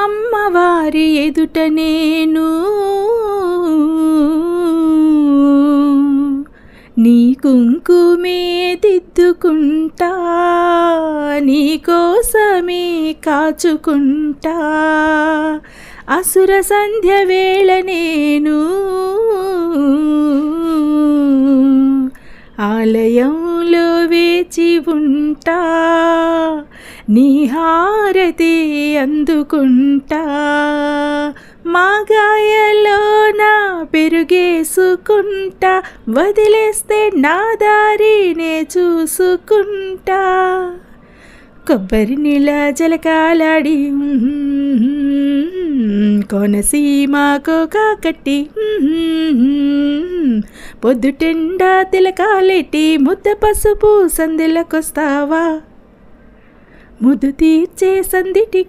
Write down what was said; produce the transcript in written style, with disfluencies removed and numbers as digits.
అమ్మవారి ఎదుట నేను నీ కుంకుమే దిద్దుకుంటా, నీ కోసమే కాచుకుంటా. అసుర సంధ్య వేళ నేను ఆలయంలో వేచి ఉంటా, నీ హారతి అందుకుంటా. మా గాయాల్లోన పెరుగేసుకుంటా, వదిలేస్తే నా దారినే చూసుకుంటా. కొబ్బరి నీళ్ళ జలకాలాడి కోనసీమ కోకా కట్టి పొద్దుటెండా తిలకాలెట్టి ముద్ద పసుపు సందెలకొస్తావా, ముద్దు తీర్చే సందిటి